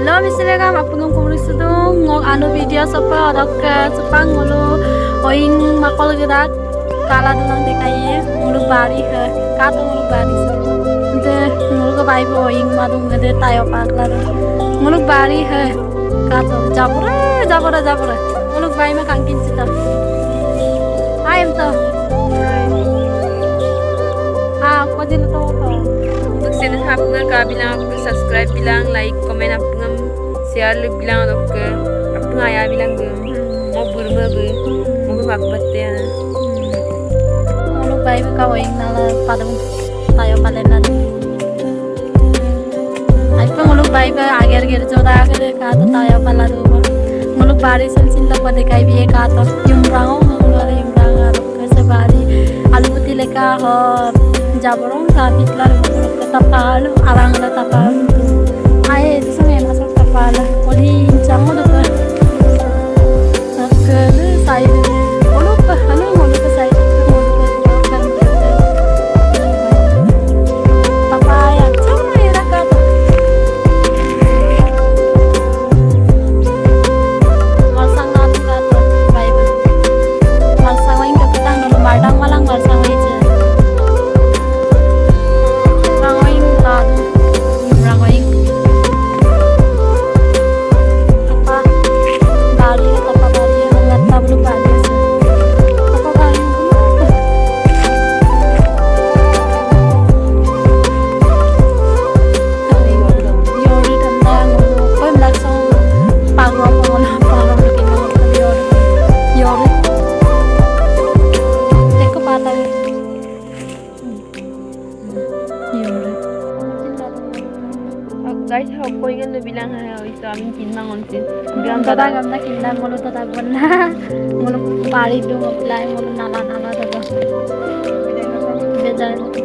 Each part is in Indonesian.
Hello, misalnya apung kumur sedung ngok anu video sopa adok sepang ngulu oing makol gerak kala dulang dekai ngulu bari he kato ngulu bari de ngulu ke bai oing madung ngede tayo paklar ngulu bari he kato japura ngulu bai ma kangkin sita ayam to ko jil to untuk channel apung ka bilang apung subscribe bilang like comment apung share lu bilang adok apung aya bilang mau burma mau bakbat ya ngulu bai ma ka oing nala padung tayo palenan ay pa ngulu bai ba ager joda agere ka to tayo palaru ngulu bari sin to pade kai biye ka to yumrang ke sebari alu putih leka ho jaborong ka bitlar tapal arang la tapal ay itu sama yang masuk tapal kodi incang udah ke sai ulu ke halo ngulu ke sai papaya cuma era ka to malsang na ka to bai malsang waing ke kitang no madang walang malsang waing guys aku ingin bilang itu amin kinang onsin gam tata gam na kinda ngulu tata gonna ngulu pari do apply ngulu nala daga bejar tu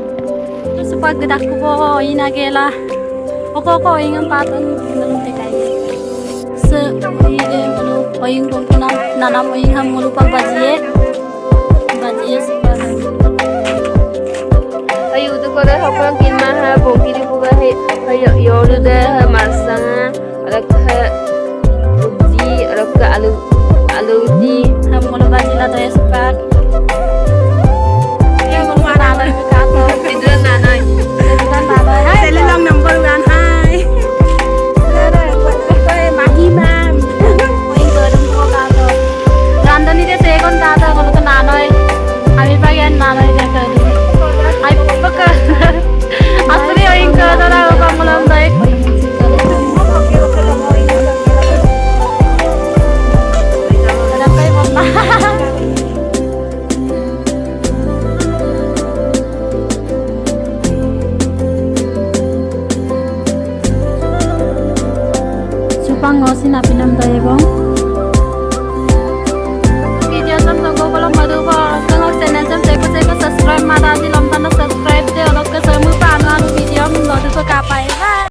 supag dak ko ina gela oko ingam patun ngulu tekai se ide ngulu oing kompuna nanam oing ham ngulu pag bajiye supag ayu tu ko da hakon kinma ha bogiri buga he ayo yoru da marsanga alak ha uji alak alu uji ham ngulu bajila to supag ya ngulu nala ka to idran nanai sele long number ngan hai mahimam oing berum ko ka to randani de segon ka to ngulu to nanoi ami bagian nanoi ja ka ai paka asli oing ka to ra ko mulam dai supang ngosin apinam dai bong video sam to ko madu ba kang channel jam seko subscribe ma da di lam tan subscribe de olok ke semu pa anu video mo do ko ka pai